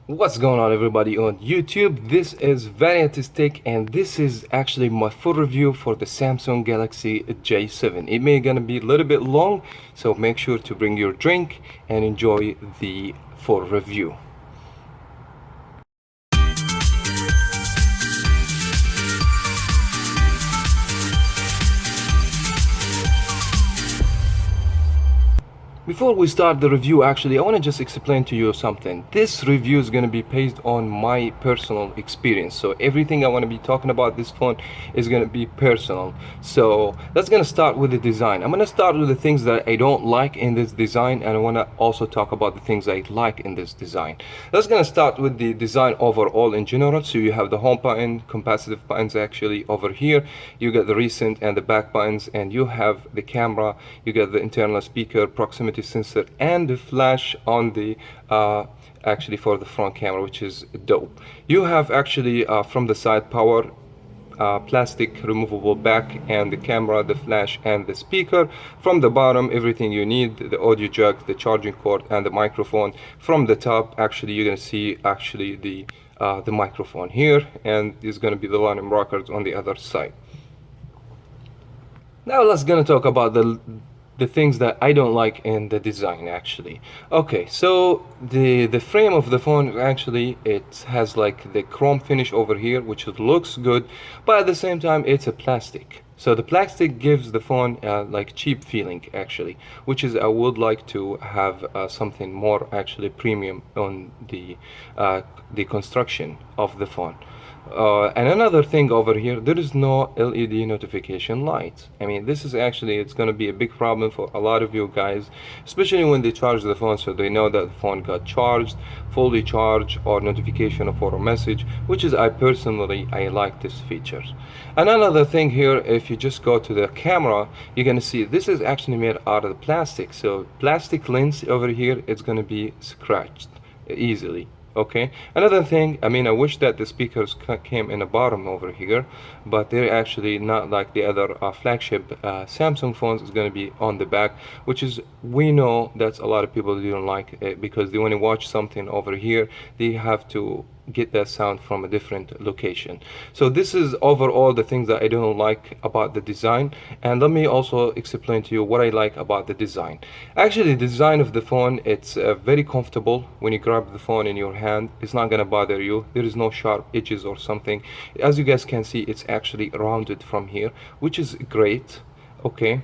What's going on, everybody on YouTube? This is Varietist Tech, and this is actually my full review for the Samsung Galaxy J7. It may gonna be a little bit long, so make sure to bring your drink and enjoy the full review. Before we start the review, actually, I want to just explain to you something. This review is going to be based on my personal experience. So everything I want to be talking about this phone is going to be personal. So that's going to start with the design. I'm going to start with the things that I don't like in this design, and I want to also talk about the things I like in this design. That's going to start with the design overall in general. So you have the home button, capacitive buttons actually over here. You get the recent and the back buttons, and you have the camera. You get the internal speaker, proximity sensor, and the flash on the actually for the front camera, which is dope. You have actually from the side power, plastic removable back, and the camera, the flash, and the speaker. From the bottom, everything you need: the audio jack, the charging cord, and the microphone. From the top, actually you're gonna see actually the microphone here, and there's gonna be the volume rockers on the other side. Now let's gonna talk about the things that I don't like in the design actually. Okay, so the frame of the phone actually, it has like the chrome finish over here, which it looks good, but at the same time it's a plastic. So the plastic gives the phone like cheap feeling actually, which is I would like to have something more actually premium on the construction of the phone. And another thing over here, there is no LED notification light. I mean, this is actually, it's going to be a big problem for a lot of you guys, especially when they charge the phone, so they know that the phone got charged, fully charged, or notification for a message, which is I like this feature. And another thing here, if you just go to the camera, you're going to see this is actually made out of the plastic. So plastic lens over here, it's going to be scratched easily. Okay, another thing, I mean, I wish that the speakers came in the bottom over here, but they're actually not like the other flagship Samsung phones. Is going to be on the back, which is, we know that a lot of people don't like it because they want to watch something over here, they have to get that sound from a different location. So this is overall the things that I don't like about the design, and let me also explain to you what I like about the design. Actually, the design of the phone, it's very comfortable. When you grab the phone in your hand, it's not gonna bother you. There is no sharp edges or something. As you guys can see, it's actually rounded from here, which is great. Okay,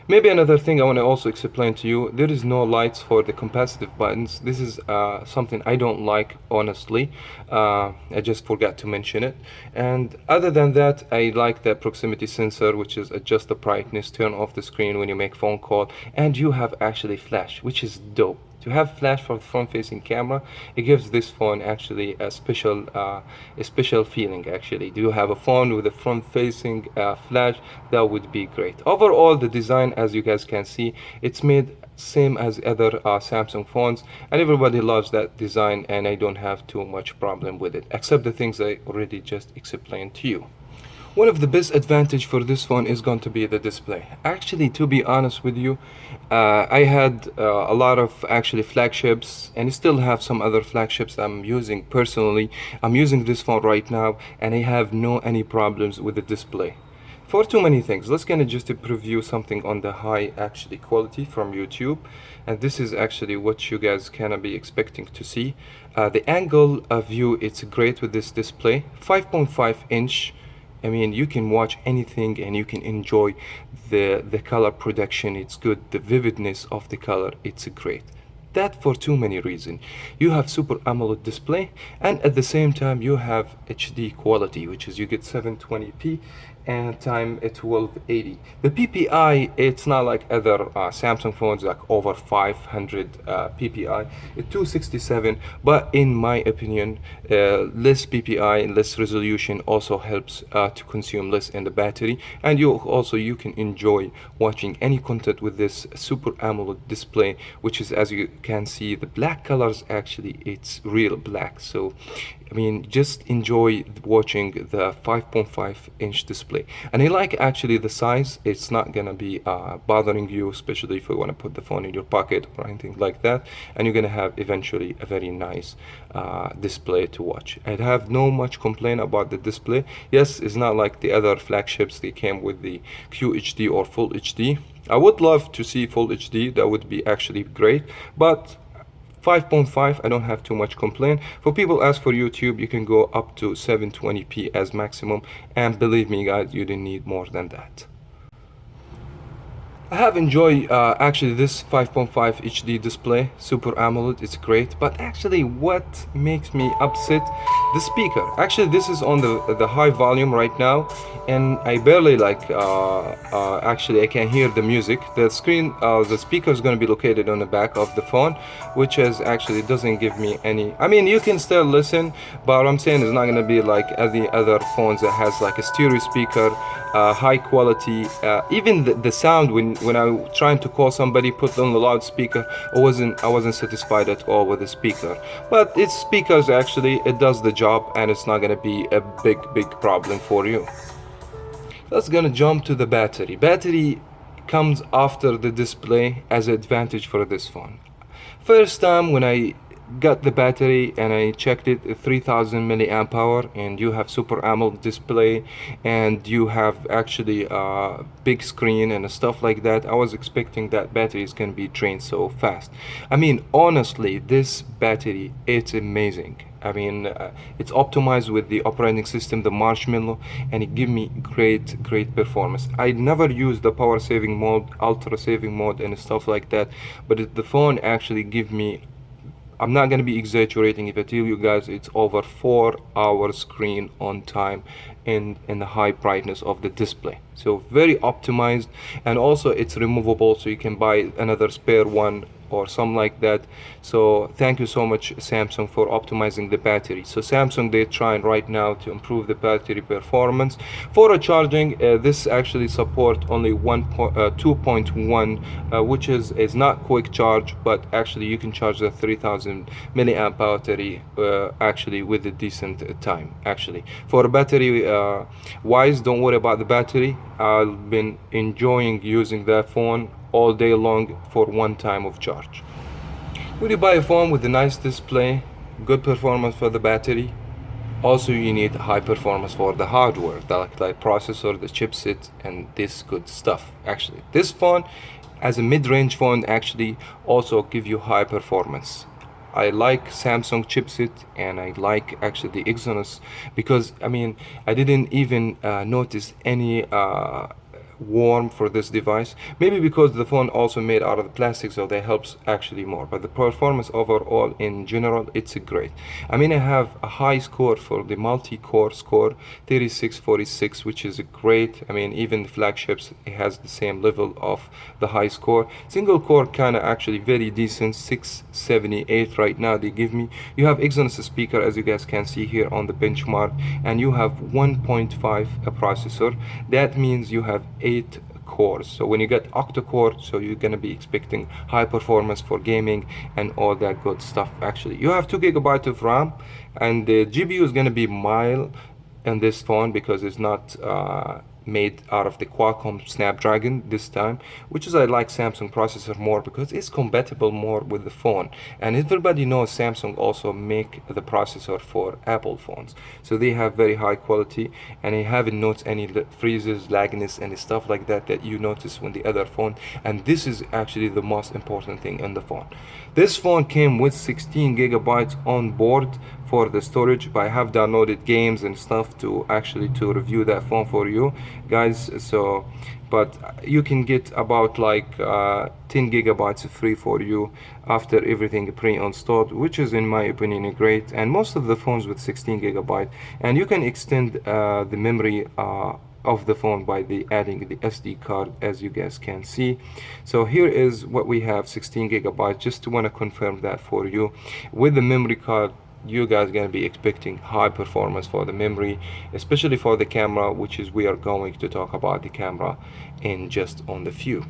maybe another thing I want to also explain to you, there is no lights for the capacitive buttons. This is something I don't like, honestly. I just forgot to mention it. And other than that, I like the proximity sensor, which is adjust the brightness, turn off the screen when you make phone call, and you have actually flash, which is dope. To have flash for the front-facing camera, it gives this phone actually a special feeling. Actually, do you have a phone with a front-facing flash? That would be great. Overall, the design, as you guys can see, it's made same as other Samsung phones, and everybody loves that design, and I don't have too much problem with it, except the things I already just explained to you. One of the best advantage for this phone is going to be the display. Actually, to be honest with you, I had a lot of actually flagships, and I still have some other flagships I'm using personally. I'm using this phone right now, and I have no any problems with the display. For too many things, let's gonna just preview something on the high actually quality from YouTube, and this is actually what you guys can be expecting to see. The angle of view, it's great with this display, 5.5 inch. I mean, you can watch anything and you can enjoy the color production. It's good. The vividness of the color, it's great. That for too many reasons. You have Super AMOLED display, and at the same time you have HD quality, which is you get 720p and time at 1280. The PPI, it's not like other Samsung phones like over 500 PPI. It's 267, but in my opinion, less PPI and less resolution also helps to consume less in the battery, and you can enjoy watching any content with this Super AMOLED display, which is, as you can see, the black colors, actually it's real black. So I mean, just enjoy watching the 5.5 inch display display. And I like actually the size. It's not gonna be bothering you, especially if you want to put the phone in your pocket or anything like that. And you're gonna have eventually a very nice display to watch. I have no much complaint about the display. Yes, it's not like the other flagships. They came with the QHD or Full HD. I would love to see Full HD. That would be actually great. But 5.5, I don't have too much complaint. For people ask for YouTube, you can go up to 720p as maximum, and believe me guys, you didn't need more than that. I have enjoyed actually this 5.5 HD display, Super AMOLED, it's great. But actually what makes me upset, the speaker. Actually this is on the high volume right now, and I barely like, actually I can hear the music. The screen, the speaker is going to be located on the back of the phone, which is actually doesn't give me any, I mean you can still listen, but what I'm saying is not going to be like the other phones that has like a stereo speaker, high quality, even the sound when I trying to call somebody, put on the loudspeaker, I wasn't satisfied at all with the speaker. But its speakers actually, it does the job, and it's not gonna be a big problem for you. Let's gonna jump to the battery. Battery comes after the display as an advantage for this phone. First time when I got the battery and I checked it, 3000 milliamp hour, and you have Super AMOLED display, and you have actually a big screen and stuff like that. I was expecting that battery is gonna be drained so fast. I mean honestly, this battery, it's amazing. I mean it's optimized with the operating system, the Marshmallow, and it give me great performance. I never use the power saving mode, ultra saving mode and stuff like that, but the phone actually give me, I'm not going to be exaggerating if I tell you guys, it's over 4 hours screen on time in the high brightness of the display. So very optimized, and also it's removable, so you can buy another spare one or something like that. So thank you so much Samsung for optimizing the battery. So Samsung, they're trying right now to improve the battery performance. For a charging, this actually support only 2.1, which is not quick charge, but actually you can charge the 3000 milliamp battery actually with a decent time. Actually for battery wise, don't worry about the battery. I've been enjoying using that phone all day long for one time of charge. When you buy a phone with a nice display, good performance for the battery, also you need high performance for the hardware, like processor, the chipset, and this good stuff. Actually this phone as a mid-range phone actually also give you high performance. I like Samsung chipset, and I like actually the Exynos, because I mean I didn't even notice any warm for this device, maybe because the phone also made out of the plastic, so that helps actually more. But the performance overall in general, it's great. I mean I have a high score for the multi-core score, 3646, which is great. I mean even the flagships, it has the same level of the high score. Single core kind of actually very decent, 678 right now they give me. You have Exynos speaker, as you guys can see here on the benchmark, and you have 1.5 a processor. That means you have 8 cores. So when you get octa-core, so you're gonna be expecting high performance for gaming and all that good stuff. Actually you have 2 GB of RAM, and the GPU is gonna be mild in this phone because it's not made out of the Qualcomm Snapdragon this time, which is I like Samsung processor more because it's compatible more with the phone. And everybody knows Samsung also make the processor for Apple phones, so they have very high quality, and I haven't noticed any freezes, lagness, and stuff like that that you notice when the other phone. And this is actually the most important thing in the phone. This phone came with 16 GB on board for the storage, but I have downloaded games and stuff to actually to review that phone for you guys. So but you can get about like 10 GB free for you after everything pre-installed, which is in my opinion great. And most of the phones with 16 GB, and you can extend the memory of the phone by adding the SD card, as you guys can see. So here is what we have, 16 GB. Just to want to confirm that for you. With the memory card, you guys gonna be expecting high performance for the memory, especially for the camera, which is we are going to talk about the camera in just on the few.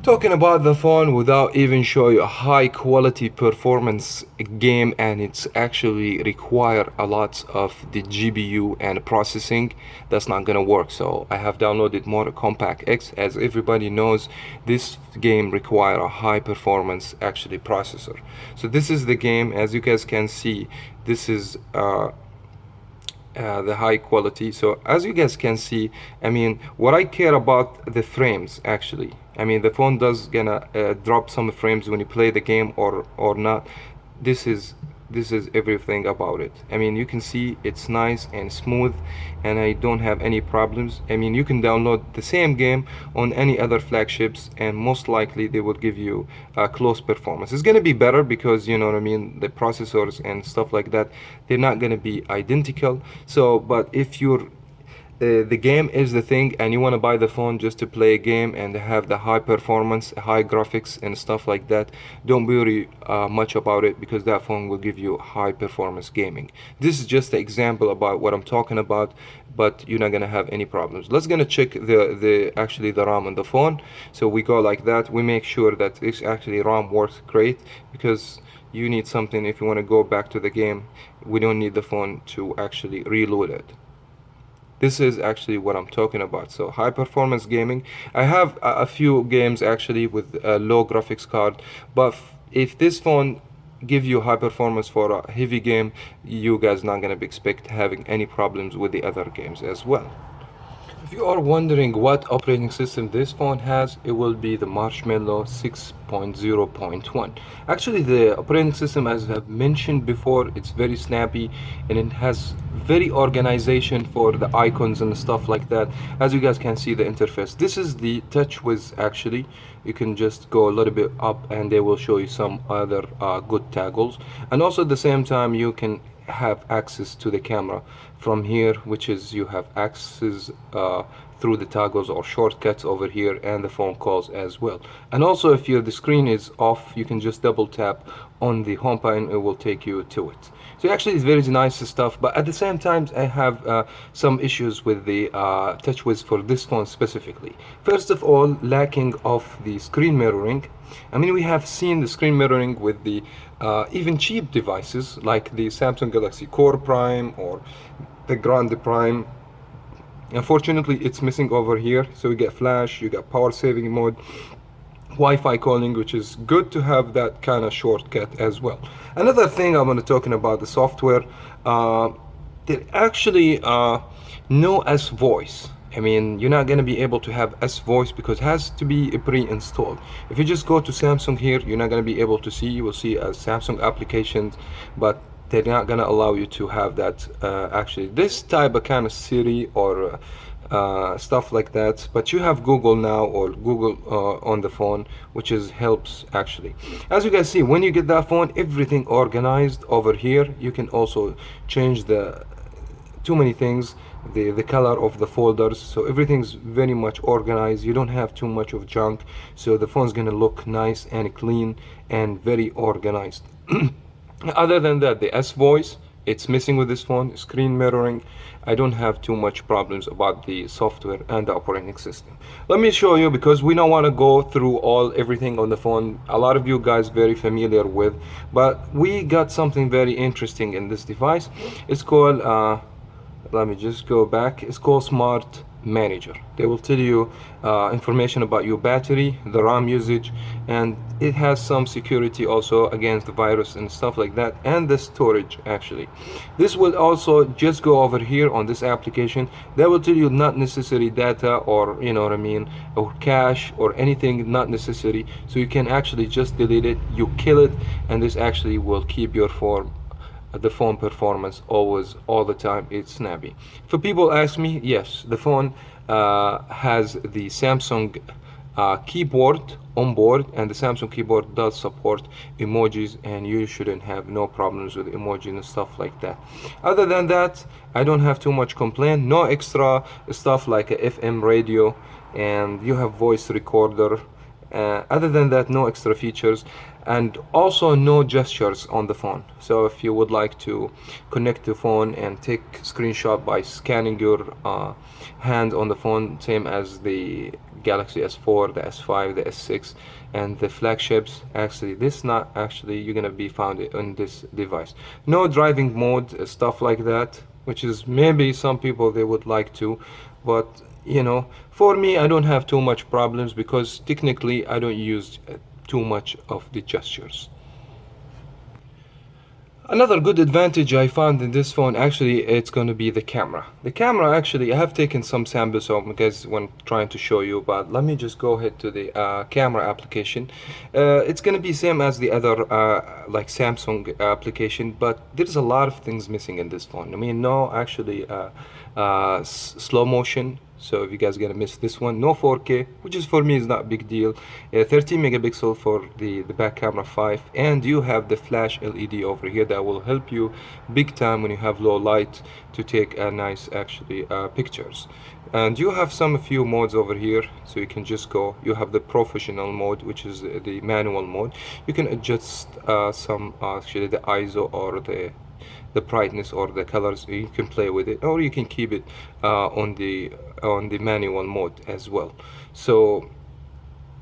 Talking about the phone without even show you a high quality performance game, and it's actually require a lot of the GPU and processing, that's not gonna work. So I have downloaded Mortal Kombat X. As everybody knows, this game require a high performance actually processor. So this is the game. As you guys can see, this is the high quality. So as you guys can see, I mean, what I care about the frames actually. I mean, the phone does gonna drop some frames when you play the game or not. This is this is everything about it. I mean, you can see it's nice and smooth, and I don't have any problems. I mean, you can download the same game on any other flagships, and most likely they will give you close performance. It's gonna be better because, you know what I mean, the processors and stuff like that, they're not gonna be identical. So but if you're the game is the thing, and you want to buy the phone just to play a game and have the high performance, high graphics and stuff like that, don't worry much about it, because that phone will give you high performance gaming. This is just an example about what I'm talking about, but you're not gonna have any problems. Let's gonna check the actually the RAM on the phone. So we go like that, we make sure that it's actually RAM works great, because you need something if you want to go back to the game. We don't need the phone to actually reload it. This is actually what I'm talking about. So high performance gaming, I have a few games actually with a low graphics card, but if this phone give you high performance for a heavy game, you guys not gonna be expect having any problems with the other games as well. If you are wondering what operating system this phone has, it will be the Marshmallow 6.0.1. Actually, the operating system, as I've mentioned before, it's very snappy, and it has very organization for the icons and stuff like that. As you guys can see the interface, this is the TouchWiz actually. You can just go a little bit up and they will show you some other good toggles, and also at the same time you can have access to the camera from here, which is you have access through the toggles or shortcuts over here, and the phone calls as well. And also if the screen is off, you can just double tap on the home button and it will take you to it. So actually it's very nice stuff, but at the same time I have some issues with the TouchWiz for this phone specifically. First of all, lacking of the screen mirroring. I mean, we have seen the screen mirroring with the even cheap devices like the Samsung Galaxy Core Prime or the Grande Prime. Unfortunately, it's missing over here. So you get flash, you get power saving mode, Wi-Fi calling, which is good to have that kind of shortcut as well. Another thing I want to talking about the software, there actually no S voice. I mean, you're not going to be able to have S voice because it has to be pre-installed. If you just go to Samsung here, you're not going to be able to see. You will see Samsung applications, but they're not going to allow you to have that actually this type of kind of Siri or stuff like that. But you have Google now, or Google on the phone, which is helps actually. As you guys see, when you get that phone, everything organized over here. You can also change the too many things, the color of the folders, so everything's very much organized. You don't have too much of junk, so the phone's gonna look nice and clean and very organized. Other than that, the S voice, it's missing with this phone. Screen mirroring, I don't have too much problems about the software and the operating system. Let me show you, because we don't want to go through everything on the phone. A lot of you guys very familiar with, but we got something very interesting in this device. It's called let me just go back. It's called Smart Manager. They will tell you information about your battery, the RAM usage, and it has some security also against the virus and stuff like that, and the storage actually. This will also just go over here on this application. They will tell you not necessary data, or you know what I mean, or cache or anything not necessary, so you can actually just delete it, you kill it, and this actually will keep your phone, the phone performance always, all the time. It's snappy. For people ask me, yes, the phone has the Samsung keyboard on board, and the Samsung keyboard does support emojis, and you shouldn't have no problems with emojis and stuff like that. Other than that, I don't have too much complaint. No extra stuff like a FM radio, and you have voice recorder Other than that, no extra features, and also no gestures on the phone. So if you would like to connect the phone and take screenshot by scanning your hand on the phone, same as the Galaxy S4, the S5, the S6, and the flagships, actually this not actually you're gonna be found on this device. No driving mode, stuff like that, which is maybe some people they would like to, but you know, for me I don't have too much problems because technically I don't use too much of the gestures. Another good advantage I found in this phone, actually, it's going to be the camera. The camera, actually, I have taken some samples of because when trying to show you, but let me just go ahead to the camera application. It's going to be same as the other like Samsung application, but there's a lot of things missing in this phone. I mean, no, actually, slow motion. So if you guys gonna miss this one, no 4K, which is for me is not a big deal. 13 megapixel for the back camera 5, and you have the flash LED over here that will help you big time when you have low light to take a nice actually pictures. And you have some few modes over here, so you can just go. You have the professional mode, which is the manual mode. You can adjust some actually the ISO or the brightness or the colors. You can play with it, or you can keep it on the manual mode as well. So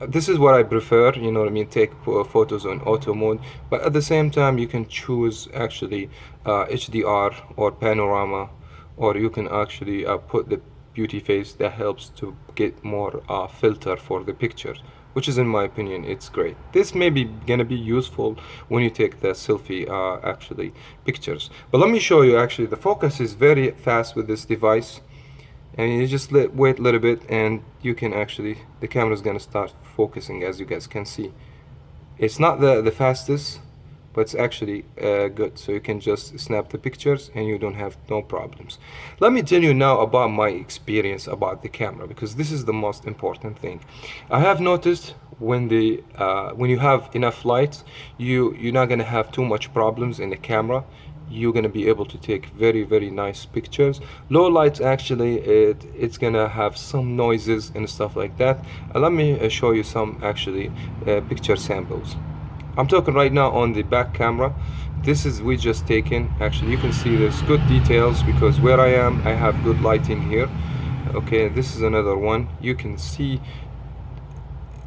this is what I prefer, you know what I mean, take photos on auto mode, but at the same time you can choose actually HDR or panorama, or you can actually put the beauty face that helps to get more filter for the pictures, which is in my opinion it's great. This may be gonna be useful when you take the selfie actually pictures. But let me show you, actually the focus is very fast with this device, and you just wait a little bit and you can actually, the camera is gonna start focusing. As you guys can see, it's not the fastest, but it's actually good, so you can just snap the pictures and you don't have no problems. Let me tell you now about my experience about the camera, because this is the most important thing. I have noticed when you have enough light, you're not gonna have too much problems in the camera. You're gonna be able to take very nice pictures. Low light, actually it's gonna have some noises and stuff like that. Let me show you some actually picture samples. I'm talking right now on the back camera. This is we just taken. Actually, you can see there's good details because where I am, I have good lighting here. Okay, this is another one. You can see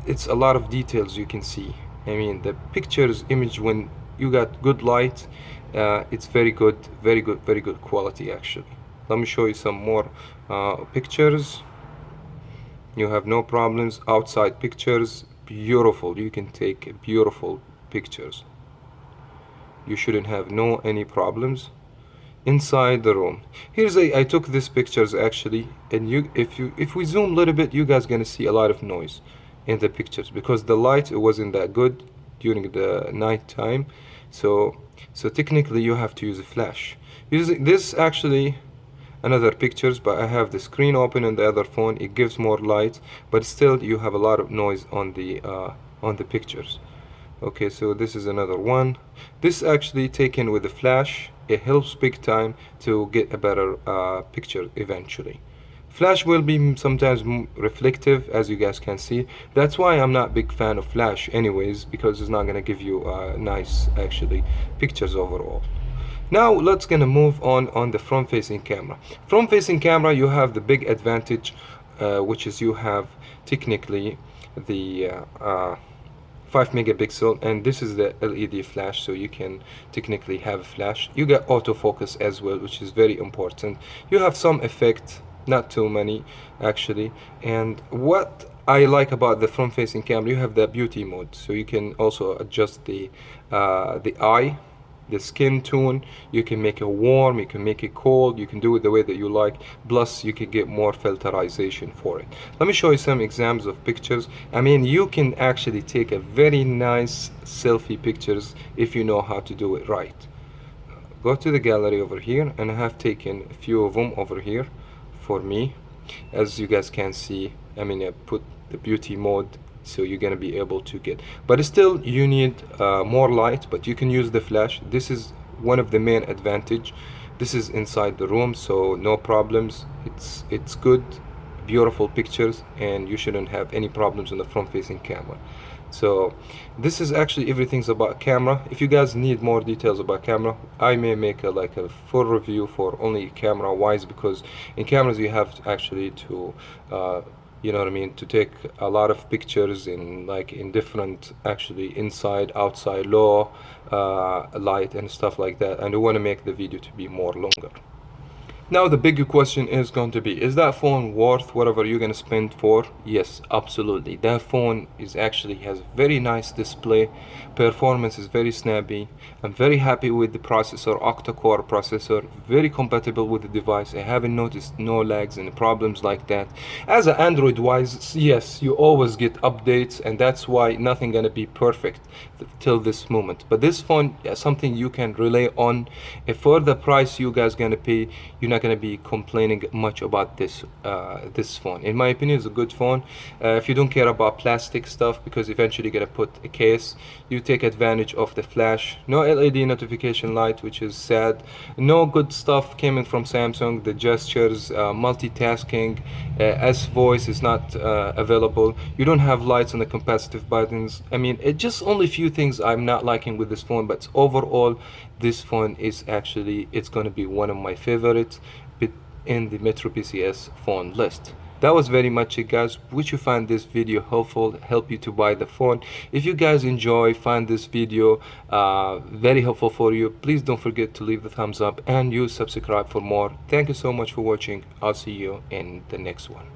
it's a lot of details you can see. I mean, the pictures image when you got good light, it's very good quality actually. Let me show you some more pictures. You have no problems. Outside pictures, beautiful. You can take beautiful pictures. You shouldn't have any problems. Inside the room, here's I took these pictures actually, and if we zoom a little bit, you guys gonna see a lot of noise in the pictures because the light wasn't that good during the night time. So technically you have to use a flash. Using this actually another pictures, but I have the screen open on the other phone. It gives more light, but still you have a lot of noise on the pictures. Okay, so this is another one. This actually taken with the flash. It helps big time to get a better picture eventually. Flash will be sometimes reflective, as you guys can see. That's why I'm not big fan of flash anyways, because it's not gonna give you nice actually pictures overall. Now let's gonna move on the front facing camera. Front facing camera, you have the big advantage, which is you have technically the 5 megapixel, and this is the LED flash, so you can technically have a flash. You got autofocus as well, which is very important. You have some effect, not too many actually. And what I like about the front facing camera, you have the beauty mode, so you can also adjust the eye, the skin tone. You can make it warm, you can make it cold, you can do it the way that you like, plus you can get more filterization for it. Let me show you some examples of pictures. I mean, you can actually take a very nice selfie pictures if you know how to do it right. Go to the gallery over here, and I have taken a few of them over here for me. As you guys can see, I mean, I put the beauty mode, so you're gonna be able to get, but still you need more light, but you can use the flash. This is one of the main advantage. This is inside the room, so no problems. It's good beautiful pictures, and you shouldn't have any problems on the front facing camera. So this is actually everything's about camera. If you guys need more details about camera, I may make a full review for only camera wise, because in cameras you have actually to you know what I mean, to take a lot of pictures in different, actually inside, outside, low light and stuff like that, and we want to make the video to be more longer. Now the big question is going to be, is that phone worth whatever you're gonna spend for? Yes, absolutely. That phone is actually has very nice display, performance is very snappy. I'm very happy with the processor, octa-core processor, very compatible with the device. I haven't noticed no lags and problems like that. As an Android wise, yes, you always get updates, and that's why nothing gonna be perfect till this moment. But this phone is something you can rely on. If for the price you guys gonna pay, you're not going to be complaining much about this phone. In my opinion, it's a good phone. If you don't care about plastic stuff, because eventually you're going to put a case, you take advantage of the flash. No LED notification light, which is sad. No good stuff coming from Samsung. The gestures, multitasking, S voice is not available. You don't have lights on the capacitive buttons. I mean, it just only few things I'm not liking with this phone, but overall this phone is actually, it's going to be one of my favorites in the Metro PCS phone list. That was very much it, guys. Would you find this video helpful, help you to buy the phone? If you guys find this video very helpful for you, please don't forget to leave the thumbs up and you subscribe for more. Thank you so much for watching. I'll see you in the next one.